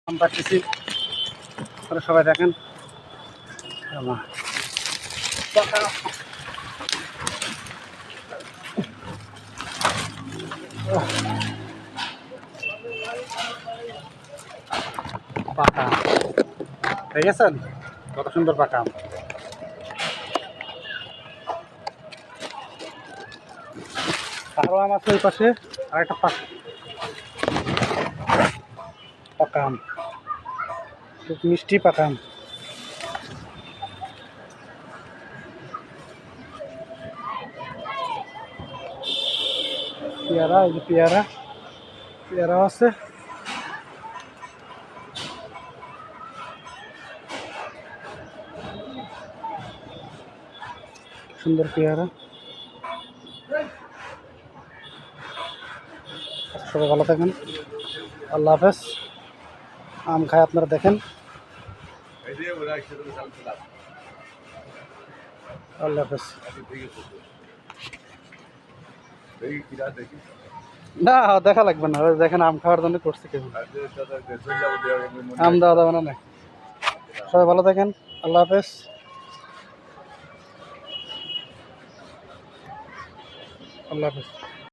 আম পাচ্ছি সবাই দেখেন পাকা ঠিক আছে কত সুন্দর পাকা আম আরো আম আছে ওই পাশে আর একটা পাকা আম খুব মিষ্টি পাকা আম পেয়ারা এই যে পেয়ারা আছে সুন্দর পেয়ারা সবাই ভালো থাকেন আল্লাহ হাফেজ আম খায় আপনারা দেখেন আল্লাহ হাফেজ না দেখা লাগবে না দেখেন আম খাওয়ার জন্য করছি কেমন আম দেওয়া যাবে না সবাই ভালো থাকেন আল্লাহ হাফেজ আল্লাহ হাফেজ